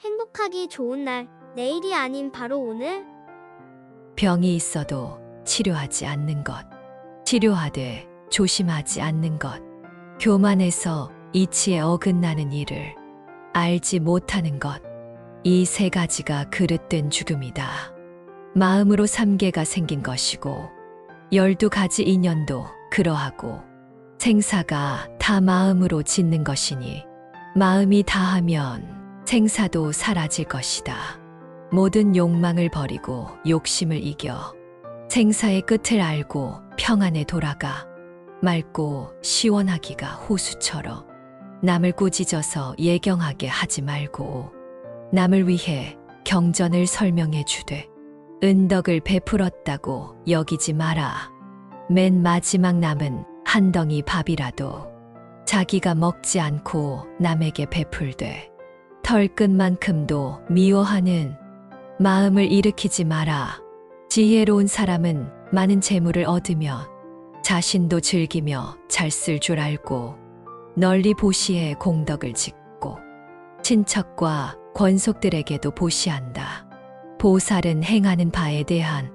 행복하기 좋은 날, 내일이 아닌 바로 오늘. 병이 있어도 치료하지 않는 것, 치료하되 조심하지 않는 것, 교만해서 이치에 어긋나는 일을 알지 못하는 것, 이 세 가지가 그릇된 죽음이다. 마음으로 삼계가 생긴 것이고 12가지 인연도 그러하고 생사가 다 마음으로 짓는 것이니 마음이 다하면 생사도 사라질 것이다. 모든 욕망을 버리고 욕심을 이겨 생사의 끝을 알고 평안에 돌아가 맑고 시원하기가 호수처럼 남을 꾸짖어서 예경하게 하지 말고 남을 위해 경전을 설명해 주되 은덕을 베풀었다고 여기지 마라. 맨 마지막 남은 한 덩이 밥이라도 자기가 먹지 않고 남에게 베풀되 털끝만큼도 미워하는 마음을 일으키지 마라. 지혜로운 사람은 많은 재물을 얻으며 자신도 즐기며 잘 쓸 줄 알고 널리 보시해 공덕을 짓고 친척과 권속들에게도 보시한다. 보살은 행하는 바에 대한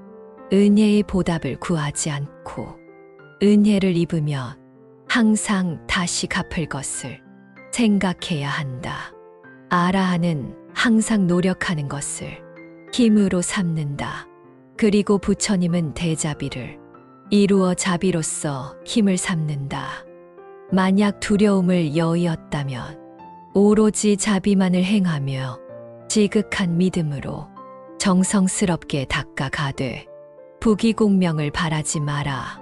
은혜의 보답을 구하지 않고 은혜를 입으면 항상 다시 갚을 것을 생각해야 한다. 아라한은 항상 노력하는 것을 힘으로 삼는다. 그리고 부처님은 대자비를 이루어 자비로서 힘을 삼는다. 만약 두려움을 여의었다면 오로지 자비만을 행하며 지극한 믿음으로 정성스럽게 닦아가되 부귀공명을 바라지 마라.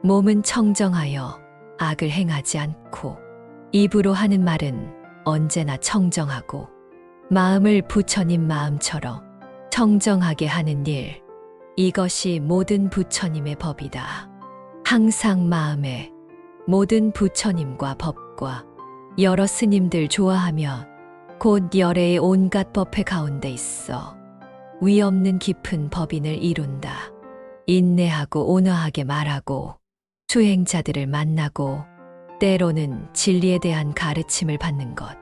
몸은 청정하여 악을 행하지 않고 입으로 하는 말은 언제나 청정하고 마음을 부처님 마음처럼 청정하게 하는 일, 이것이 모든 부처님의 법이다. 항상 마음에 모든 부처님과 법과 여러 스님들 좋아하면 곧 열애의 온갖 법회 가운데 있어 위 없는 깊은 법인을 이룬다. 인내하고 온화하게 말하고 수행자들을 만나고 때로는 진리에 대한 가르침을 받는 것.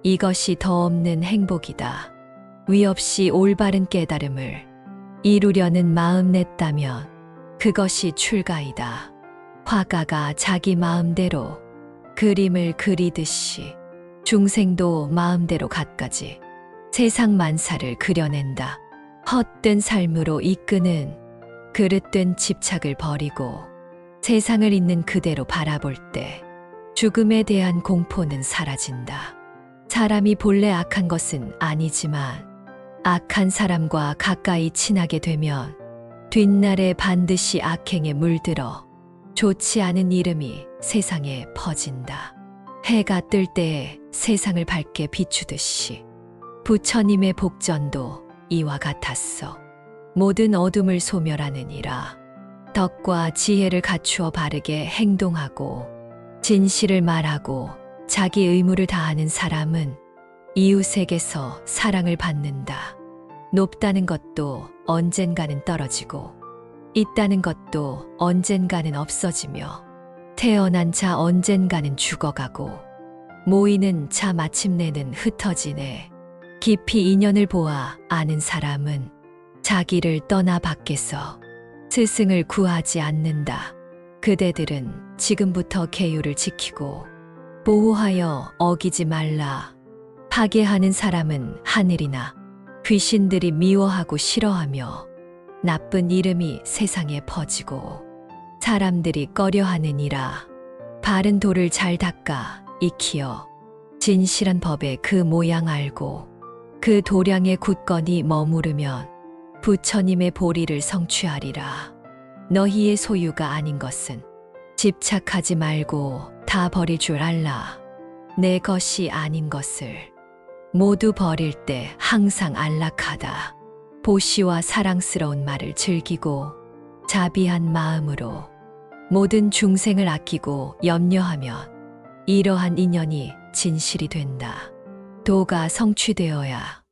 이것이 더 없는 행복이다. 위 없이 올바른 깨달음을 이루려는 마음 냈다면 그것이 출가이다. 화가가 자기 마음대로 그림을 그리듯이 중생도 마음대로 갖가지 세상 만사를 그려낸다. 헛된 삶으로 이끄는 그릇된 집착을 버리고 세상을 있는 그대로 바라볼 때 죽음에 대한 공포는 사라진다. 사람이 본래 악한 것은 아니지만 악한 사람과 가까이 친하게 되면 뒷날에 반드시 악행에 물들어 좋지 않은 이름이 세상에 퍼진다. 해가 뜰 때에 세상을 밝게 비추듯이 부처님의 복전도 이와 같았어. 모든 어둠을 소멸하느니라. 덕과 지혜를 갖추어 바르게 행동하고 진실을 말하고 자기 의무를 다하는 사람은 이웃에게서 사랑을 받는다. 높다는 것도 언젠가는 떨어지고 있다는 것도 언젠가는 없어지며 태어난 자 언젠가는 죽어가고 모이는 자 마침내는 흩어지네. 깊이 인연을 보아 아는 사람은 자기를 떠나 밖에서 스승을 구하지 않는다. 그대들은 지금부터 계율을 지키고 보호하여 어기지 말라. 파괴하는 사람은 하늘이나 귀신들이 미워하고 싫어하며 나쁜 이름이 세상에 퍼지고 사람들이 꺼려하느니라. 바른 돌을 잘 닦아 익히어 진실한 법의 그 모양 알고 그 도량에 굳건히 머무르면 부처님의 보리를 성취하리라. 너희의 소유가 아닌 것은 집착하지 말고 다 버릴 줄 알라. 내 것이 아닌 것을 모두 버릴 때 항상 안락하다. 보시와 사랑스러운 말을 즐기고 자비한 마음으로 모든 중생을 아끼고 염려하면 이러한 인연이 진실이 된다. 도가 성취되어야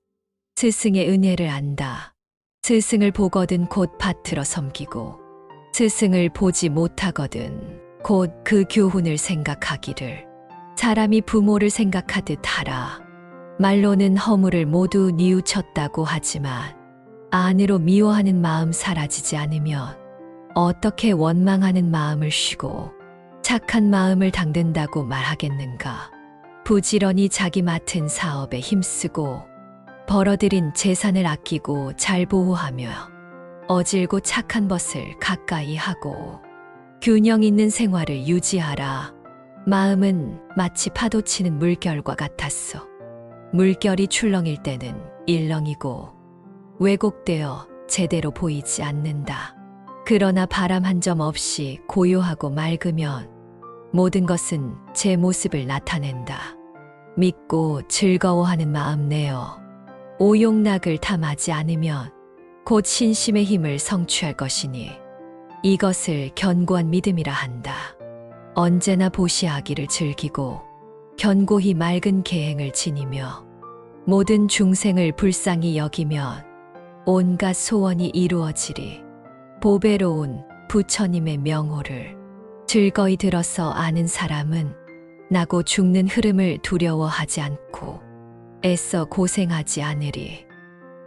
스승의 은혜를 안다. 스승을 보거든 곧 받들어 섬기고 스승을 보지 못하거든 곧 그 교훈을 생각하기를 사람이 부모를 생각하듯 하라. 말로는 허물을 모두 뉘우쳤다고 하지만 안으로 미워하는 마음 사라지지 않으면 어떻게 원망하는 마음을 쉬고 착한 마음을 당든다고 말하겠는가. 부지런히 자기 맡은 사업에 힘쓰고 벌어들인 재산을 아끼고 잘 보호하며 어질고 착한 벗을 가까이 하고 균형 있는 생활을 유지하라. 마음은 마치 파도치는 물결과 같았어. 물결이 출렁일 때는 일렁이고 왜곡되어 제대로 보이지 않는다. 그러나 바람 한 점 없이 고요하고 맑으면 모든 것은 제 모습을 나타낸다. 믿고 즐거워하는 마음 내어 오용락을 탐하지 않으면 곧 신심의 힘을 성취할 것이니 이것을 견고한 믿음이라 한다. 언제나 보시하기를 즐기고 견고히 맑은 계행을 지니며 모든 중생을 불쌍히 여기면 온갖 소원이 이루어지리. 보배로운 부처님의 명호를 즐거이 들어서 아는 사람은 나고 죽는 흐름을 두려워하지 않고 애써 고생하지 않으리.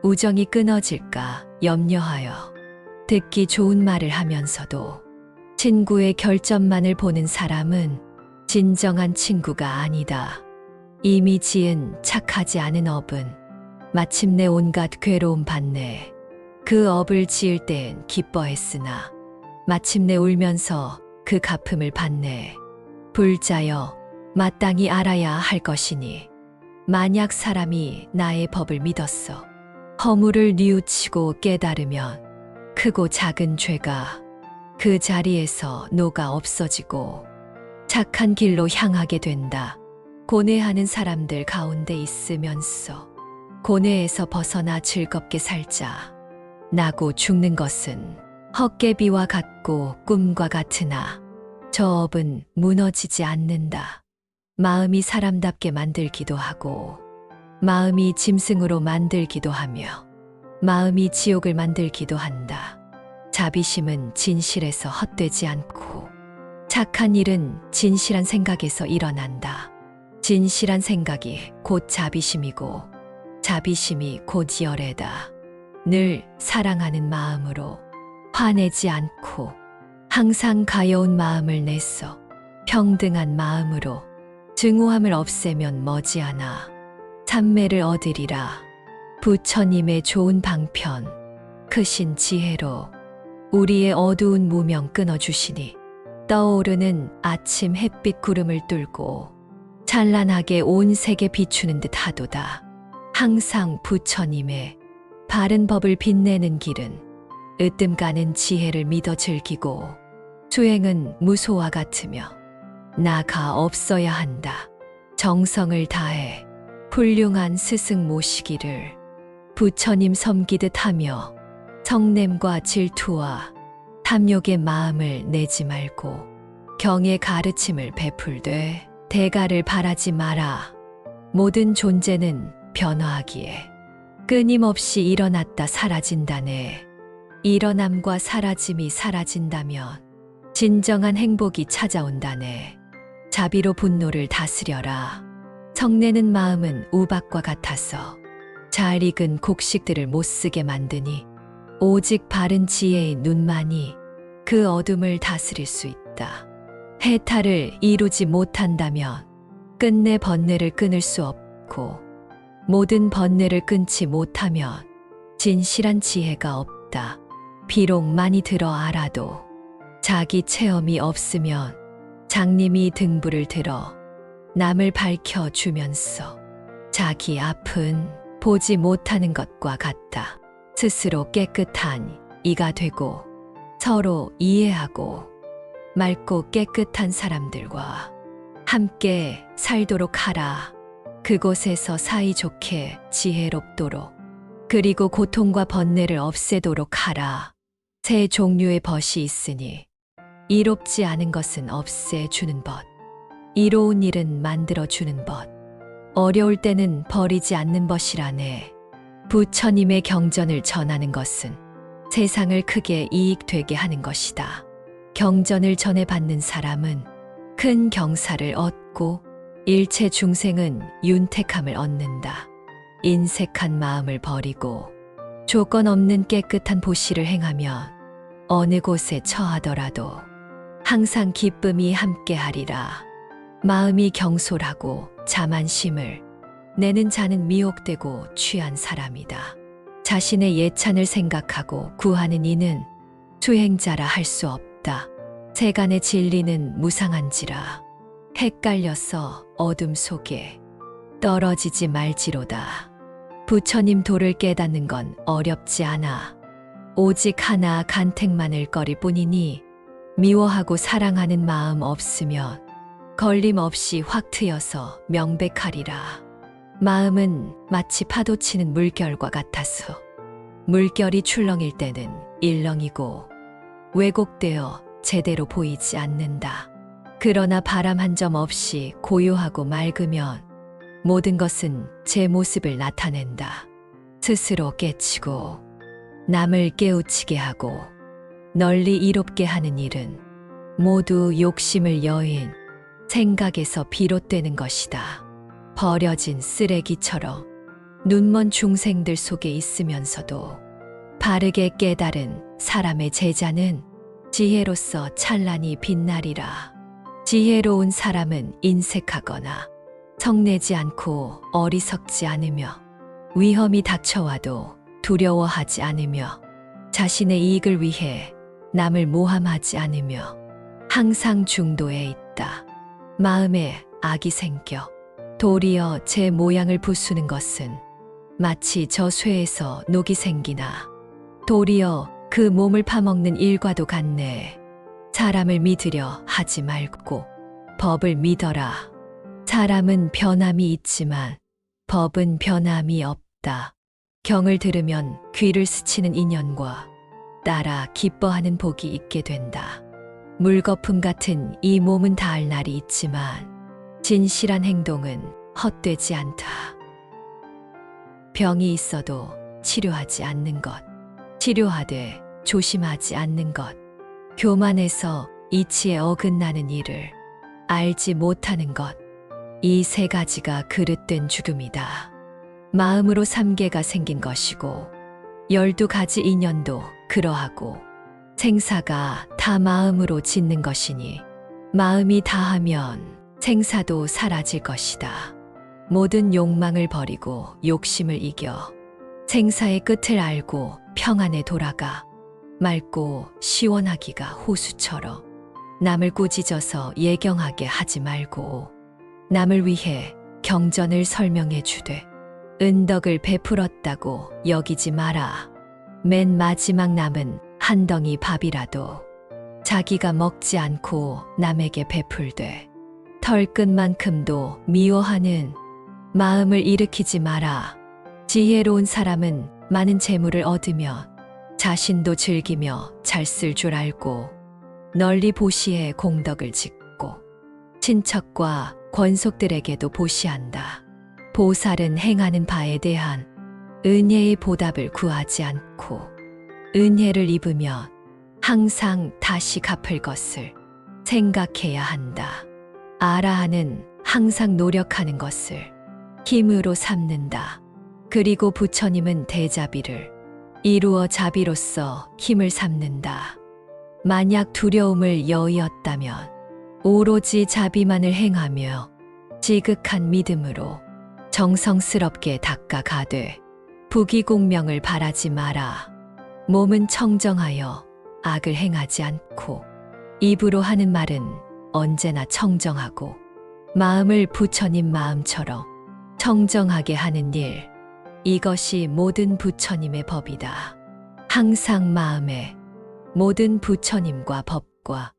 우정이 끊어질까 염려하여 듣기 좋은 말을 하면서도 친구의 결점만을 보는 사람은 진정한 친구가 아니다. 이미 지은 착하지 않은 업은 마침내 온갖 괴로움 받네. 그 업을 지을 땐 기뻐했으나 마침내 울면서 그 갚음을 받네. 불자여 마땅히 알아야 할 것이니 만약 사람이 나의 법을 믿었어 허물을 뉘우치고 깨달으면 크고 작은 죄가 그 자리에서 녹아 없어지고 착한 길로 향하게 된다. 고뇌하는 사람들 가운데 있으면서 고뇌에서 벗어나 즐겁게 살자. 나고 죽는 것은 헛개비와 같고 꿈과 같으나 저 업은 무너지지 않는다. 마음이 사람답게 만들기도 하고 마음이 짐승으로 만들기도 하며 마음이 지옥을 만들기도 한다. 자비심은 진실에서 헛되지 않고 착한 일은 진실한 생각에서 일어난다. 진실한 생각이 곧 자비심이고 자비심이 곧 열애다. 늘 사랑하는 마음으로 화내지 않고 항상 가여운 마음을 내서 평등한 마음으로 증오함을 없애면 머지않아 참매를 얻으리라. 부처님의 좋은 방편 크신 지혜로 우리의 어두운 무명 끊어주시니 떠오르는 아침 햇빛 구름을 뚫고 찬란하게 온 세계 비추는 듯 하도다. 항상 부처님의 바른 법을 빛내는 길은 으뜸 가는 지혜를 믿어 즐기고 수행은 무소와 같으며 나가 없어야 한다. 정성을 다해 훌륭한 스승 모시기를 부처님 섬기듯 하며 성냄과 질투와 탐욕의 마음을 내지 말고 경의 가르침을 베풀되 대가를 바라지 마라. 모든 존재는 변화하기에 끊임없이 일어났다 사라진다네. 일어남과 사라짐이 사라진다면 진정한 행복이 찾아온다네. 자비로 분노를 다스려라. 성내는 마음은 우박과 같아서 잘 익은 곡식들을 못쓰게 만드니 오직 바른 지혜의 눈만이 그 어둠을 다스릴 수 있다. 해탈을 이루지 못한다면 끝내 번뇌를 끊을 수 없고 모든 번뇌를 끊지 못하면 진실한 지혜가 없다. 비록 많이 들어 알아도 자기 체험이 없으면 장님이 등불을 들어 남을 밝혀주면서 자기 앞은 보지 못하는 것과 같다. 스스로 깨끗한 이가 되고 서로 이해하고 맑고 깨끗한 사람들과 함께 살도록 하라. 그곳에서 사이좋게 지혜롭도록 그리고 고통과 번뇌를 없애도록 하라. 세 종류의 벗이 있으니 이롭지 않은 것은 없애주는 벗, 이로운 일은 만들어주는 벗, 어려울 때는 버리지 않는 벗이라네. 부처님의 경전을 전하는 것은 세상을 크게 이익되게 하는 것이다. 경전을 전해받는 사람은 큰 경사를 얻고 일체 중생은 윤택함을 얻는다. 인색한 마음을 버리고 조건 없는 깨끗한 보시를 행하면 어느 곳에 처하더라도 항상 기쁨이 함께하리라. 마음이 경솔하고 자만심을 내는 자는 미혹되고 취한 사람이다. 자신의 예찬을 생각하고 구하는 이는 수행자라 할 수 없다. 세간의 진리는 무상한지라 헷갈려서 어둠 속에 떨어지지 말지로다. 부처님 도를 깨닫는 건 어렵지 않아. 오직 하나 간택만을 거릴 뿐이니 미워하고 사랑하는 마음 없으면 걸림없이 확 트여서 명백하리라. 마음은 마치 파도치는 물결과 같아서 물결이 출렁일 때는 일렁이고 왜곡되어 제대로 보이지 않는다. 그러나 바람 한 점 없이 고요하고 맑으면 모든 것은 제 모습을 나타낸다. 스스로 깨치고 남을 깨우치게 하고 널리 이롭게 하는 일은 모두 욕심을 여인 생각에서 비롯되는 것이다. 버려진 쓰레기처럼 눈먼 중생들 속에 있으면서도 바르게 깨달은 사람의 제자는 지혜로서 찬란히 빛나리라. 지혜로운 사람은 인색하거나 성내지 않고 어리석지 않으며 위험이 닥쳐와도 두려워하지 않으며 자신의 이익을 위해 남을 모함하지 않으며 항상 중도에 있다. 마음에 악이 생겨 도리어 제 모양을 부수는 것은 마치 저 쇠에서 녹이 생기나 도리어 그 몸을 파먹는 일과도 같네. 사람을 믿으려 하지 말고 법을 믿어라. 사람은 변함이 있지만 법은 변함이 없다. 경을 들으면 귀를 스치는 인연과 따라 기뻐하는 복이 있게 된다. 물거품 같은 이 몸은 닿을 날이 있지만 진실한 행동은 헛되지 않다. 병이 있어도 치료하지 않는 것, 치료하되 조심하지 않는 것, 교만해서 이치에 어긋나는 일을 알지 못하는 것, 이 세 가지가 그릇된 죽음이다. 마음으로 3개가 생긴 것이고 12가지 인연도 그러하고 생사가 다 마음으로 짓는 것이니 마음이 다하면 생사도 사라질 것이다. 모든 욕망을 버리고 욕심을 이겨 생사의 끝을 알고 평안에 돌아가 맑고 시원하기가 호수처럼 남을 꾸짖어서 예경하게 하지 말고 남을 위해 경전을 설명해 주되 은덕을 베풀었다고 여기지 마라. 맨 마지막 남은 한 덩이 밥이라도 자기가 먹지 않고 남에게 베풀되 털끝만큼도 미워하는 마음을 일으키지 마라. 지혜로운 사람은 많은 재물을 얻으며 자신도 즐기며 잘 쓸 줄 알고 널리 보시해 공덕을 짓고 친척과 권속들에게도 보시한다. 보살은 행하는 바에 대한 은혜의 보답을 구하지 않고 은혜를 입으면 항상 다시 갚을 것을 생각해야 한다. 아라한은 항상 노력하는 것을 힘으로 삼는다. 그리고 부처님은 대자비를 이루어 자비로서 힘을 삼는다. 만약 두려움을 여의었다면 오로지 자비만을 행하며 지극한 믿음으로 정성스럽게 닦아가되 부귀공명을 바라지 마라. 몸은 청정하여 악을 행하지 않고 입으로 하는 말은 언제나 청정하고 마음을 부처님 마음처럼 청정하게 하는 일, 이것이 모든 부처님의 법이다. 항상 마음에 모든 부처님과 법과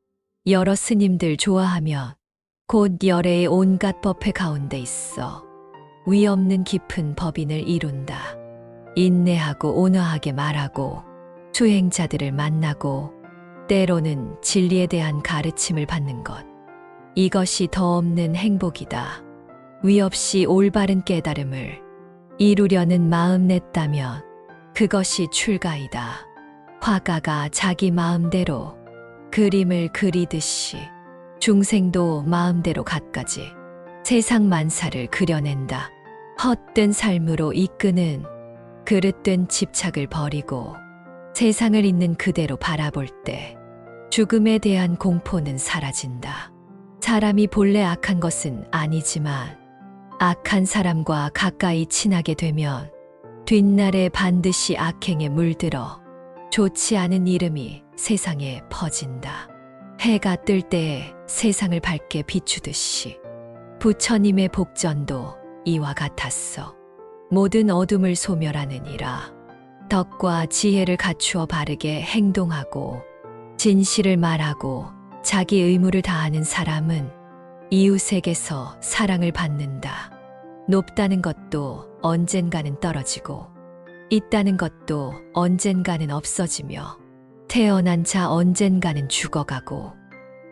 여러 스님들 좋아하며 곧 열애의 온갖 법회 가운데 있어 위 없는 깊은 법인을 이룬다. 인내하고 온화하게 말하고 수행자들을 만나고 때로는 진리에 대한 가르침을 받는 것. 이것이 더 없는 행복이다. 위 없이 올바른 깨달음을 이루려는 마음 냈다면 그것이 출가이다. 화가가 자기 마음대로 그림을 그리듯이 중생도 마음대로 갖가지 세상 만사를 그려낸다. 헛된 삶으로 이끄는 그릇된 집착을 버리고 세상을 있는 그대로 바라볼 때 죽음에 대한 공포는 사라진다. 사람이 본래 악한 것은 아니지만 악한 사람과 가까이 친하게 되면 뒷날에 반드시 악행에 물들어 좋지 않은 이름이 세상에 퍼진다. 해가 뜰 때에 세상을 밝게 비추듯이 부처님의 복전도 이와 같았어. 모든 어둠을 소멸하느니라. 덕과 지혜를 갖추어 바르게 행동하고 진실을 말하고 자기 의무를 다하는 사람은 이웃에게서 사랑을 받는다. 높다는 것도 언젠가는 떨어지고 있다는 것도 언젠가는 없어지며 태어난 자 언젠가는 죽어가고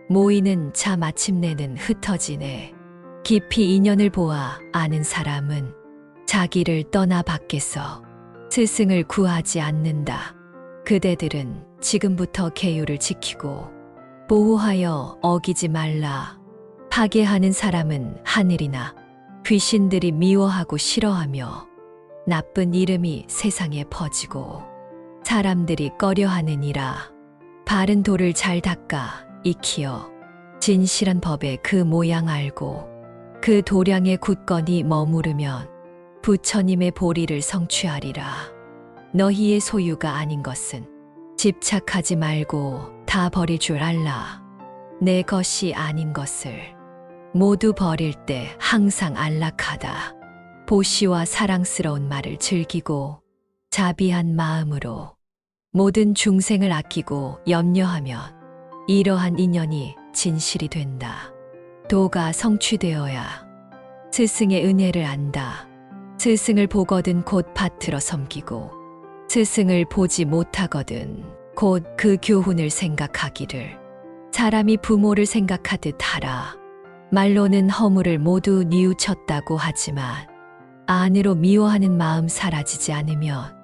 모이는 자 마침내는 흩어지네. 깊이 인연을 보아 아는 사람은 자기를 떠나 밖에서 스승을 구하지 않는다. 그대들은 지금부터 계율을 지키고 보호하여 어기지 말라. 파괴하는 사람은 하늘이나 귀신들이 미워하고 싫어하며 나쁜 이름이 세상에 퍼지고 사람들이 꺼려하느니라. 바른 돌을 잘 닦아 익히어 진실한 법의 그 모양 알고 그 도량에 굳건히 머무르면 부처님의 보리를 성취하리라. 너희의 소유가 아닌 것은 집착하지 말고 다 버릴 줄 알라. 내 것이 아닌 것을 모두 버릴 때 항상 안락하다. 보시와 사랑스러운 말을 즐기고 자비한 마음으로 모든 중생을 아끼고 염려하면 이러한 인연이 진실이 된다. 도가 성취되어야 스승의 은혜를 안다. 스승을 보거든 곧 받들어 섬기고 스승을 보지 못하거든 곧 그 교훈을 생각하기를 사람이 부모를 생각하듯 하라. 말로는 허물을 모두 뉘우쳤다고 하지만 안으로 미워하는 마음 사라지지 않으면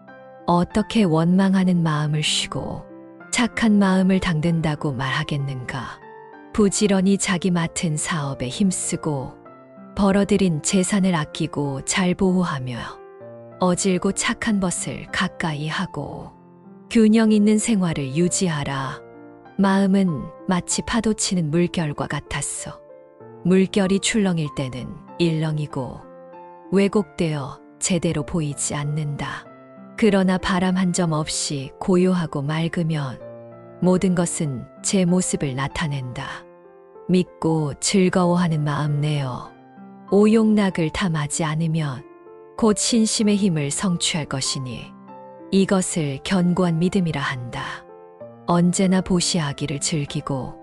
어떻게 원망하는 마음을 쉬고 착한 마음을 당든다고 말하겠는가. 부지런히 자기 맡은 사업에 힘쓰고 벌어들인 재산을 아끼고 잘 보호하며 어질고 착한 것을 가까이 하고 균형 있는 생활을 유지하라. 마음은 마치 파도치는 물결과 같았어. 물결이 출렁일 때는 일렁이고 왜곡되어 제대로 보이지 않는다. 그러나 바람 한 점 없이 고요하고 맑으면 모든 것은 제 모습을 나타낸다. 믿고 즐거워하는 마음 내어 오용락을 탐하지 않으면 곧 신심의 힘을 성취할 것이니 이것을 견고한 믿음이라 한다. 언제나 보시하기를 즐기고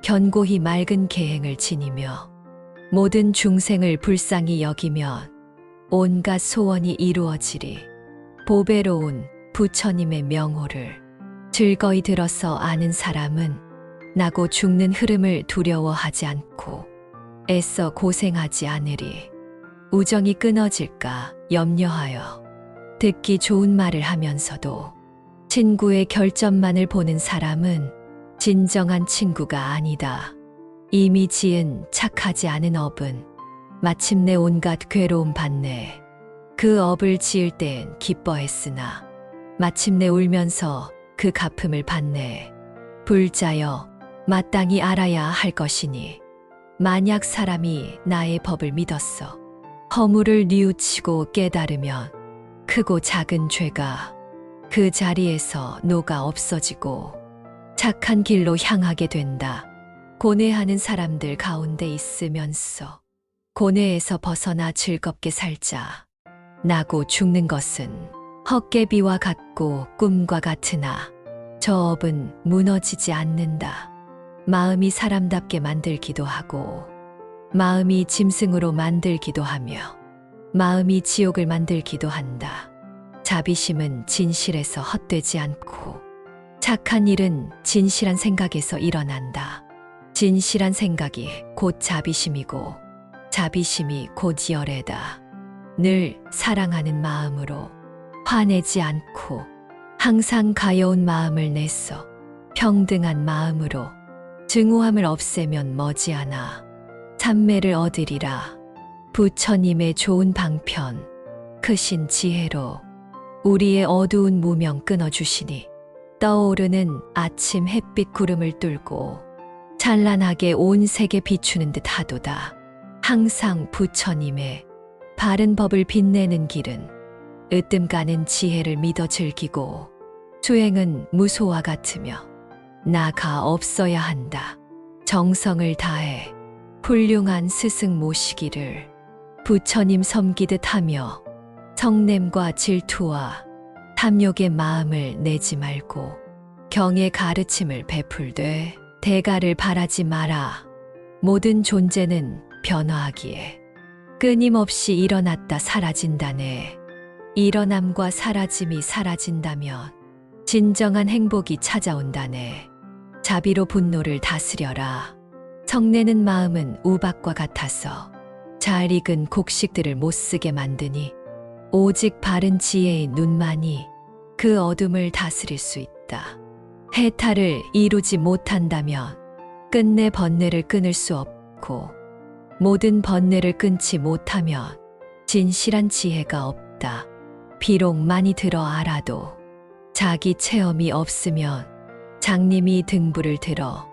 견고히 맑은 계행을 지니며 모든 중생을 불쌍히 여기면 온갖 소원이 이루어지리. 보배로운 부처님의 명호를 즐거이 들어서 아는 사람은 나고 죽는 흐름을 두려워하지 않고 애써 고생하지 않으리. 우정이 끊어질까 염려하여 듣기 좋은 말을 하면서도 친구의 결점만을 보는 사람은 진정한 친구가 아니다. 이미 지은 착하지 않은 업은 마침내 온갖 괴로움 받네. 그 업을 지을 땐 기뻐했으나 마침내 울면서 그 갚음을 받네. 불자여 마땅히 알아야 할 것이니 만약 사람이 나의 법을 믿었어 허물을 뉘우치고 깨달으면 크고 작은 죄가 그 자리에서 녹아 없어지고 착한 길로 향하게 된다. 고뇌하는 사람들 가운데 있으면서 고뇌에서 벗어나 즐겁게 살자. 나고 죽는 것은 헛개비와 같고 꿈과 같으나 저 업은 무너지지 않는다. 마음이 사람답게 만들기도 하고 마음이 짐승으로 만들기도 하며 마음이 지옥을 만들기도 한다. 자비심은 진실에서 헛되지 않고 착한 일은 진실한 생각에서 일어난다. 진실한 생각이 곧 자비심이고 자비심이 곧 열애다. 늘 사랑하는 마음으로 화내지 않고 항상 가여운 마음을 내서 평등한 마음으로 증오함을 없애면 머지않아 참매를 얻으리라. 부처님의 좋은 방편, 크신 지혜로 우리의 어두운 무명 끊어주시니 떠오르는 아침 햇빛 구름을 뚫고 찬란하게 온 세계 비추는 듯 하도다. 항상 부처님의 바른 법을 빛내는 길은 으뜸 가는 지혜를 믿어 즐기고 수행은 무소와 같으며 나가 없어야 한다. 정성을 다해 훌륭한 스승 모시기를 부처님 섬기듯 하며 성냄과 질투와 탐욕의 마음을 내지 말고 경의 가르침을 베풀되 대가를 바라지 마라. 모든 존재는 변화하기에 끊임없이 일어났다 사라진다네. 일어남과 사라짐이 사라진다면 진정한 행복이 찾아온다네. 자비로 분노를 다스려라. 성내는 마음은 우박과 같아서 잘 익은 곡식들을 못 쓰게 만드니 오직 바른 지혜의 눈만이 그 어둠을 다스릴 수 있다. 해탈을 이루지 못한다면 끝내 번뇌를 끊을 수 없고 모든 번뇌를 끊지 못하면 진실한 지혜가 없다. 비록 많이 들어 알아도 자기 체험이 없으면 장님이 등불을 들어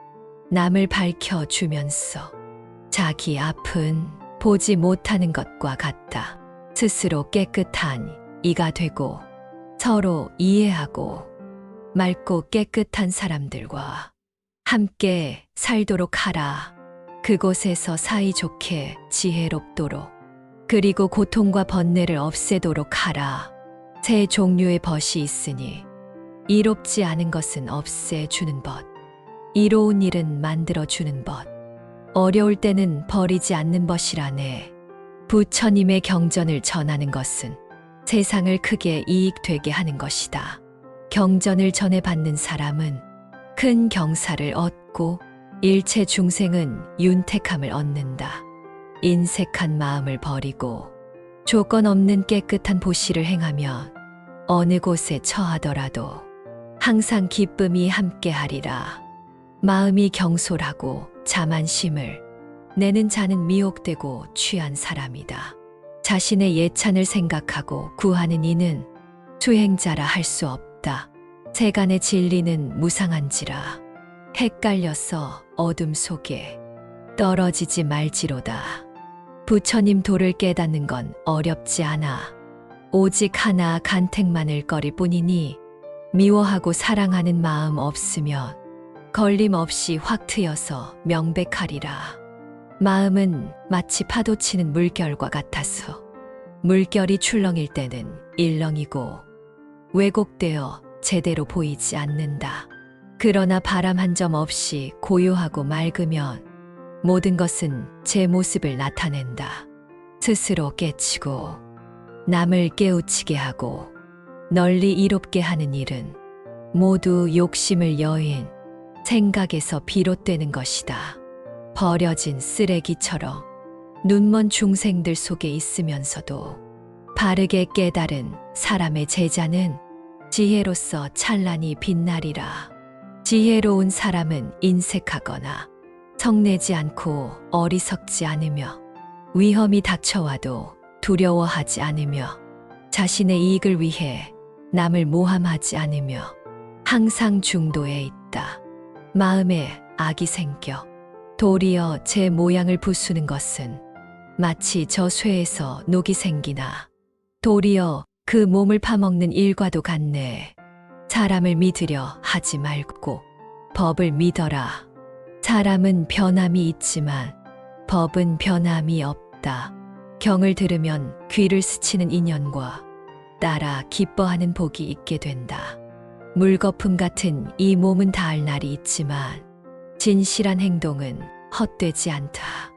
남을 밝혀주면서 자기 앞은 보지 못하는 것과 같다. 스스로 깨끗한 이가 되고 서로 이해하고 맑고 깨끗한 사람들과 함께 살도록 하라. 그곳에서 사이좋게 지혜롭도록 그리고 고통과 번뇌를 없애도록 하라. 세 종류의 벗이 있으니 이롭지 않은 것은 없애주는 법, 이로운 일은 만들어주는 법, 어려울 때는 버리지 않는 것이라네. 부처님의 경전을 전하는 것은 세상을 크게 이익되게 하는 것이다. 경전을 전해받는 사람은 큰 경사를 얻고 일체 중생은 윤택함을 얻는다. 인색한 마음을 버리고 조건 없는 깨끗한 보시를 행하면 어느 곳에 처하더라도 항상 기쁨이 함께하리라. 마음이 경솔하고 자만심을 내는 자는 미혹되고 취한 사람이다. 자신의 예찬을 생각하고 구하는 이는 수행자라 할 수 없다. 세간의 진리는 무상한지라 헷갈려서 어둠 속에 떨어지지 말지로다. 부처님 도를 깨닫는 건 어렵지 않아. 오직 하나 간택만을 거릴 뿐이니 미워하고 사랑하는 마음 없으면 걸림없이 확 트여서 명백하리라. 마음은 마치 파도치는 물결과 같아서 물결이 출렁일 때는 일렁이고 왜곡되어 제대로 보이지 않는다. 그러나 바람 한 점 없이 고요하고 맑으면 모든 것은 제 모습을 나타낸다. 스스로 깨치고 남을 깨우치게 하고 널리 이롭게 하는 일은 모두 욕심을 여인 생각에서 비롯되는 것이다. 버려진 쓰레기처럼 눈먼 중생들 속에 있으면서도 바르게 깨달은 사람의 제자는 지혜로서 찬란히 빛나리라. 지혜로운 사람은 인색하거나 성내지 않고 어리석지 않으며 위험이 닥쳐와도 두려워하지 않으며 자신의 이익을 위해 남을 모함하지 않으며 항상 중도에 있다. 마음에 악이 생겨 도리어 제 모양을 부수는 것은 마치 저 쇠에서 녹이 생기나 도리어 그 몸을 파먹는 일과도 같네. 사람을 믿으려 하지 말고 법을 믿어라. 사람은 변함이 있지만 법은 변함이 없다. 경을 들으면 귀를 스치는 인연과 따라 기뻐하는 복이 있게 된다. 물거품 같은 이 몸은 닿을 날이 있지만 진실한 행동은 헛되지 않다.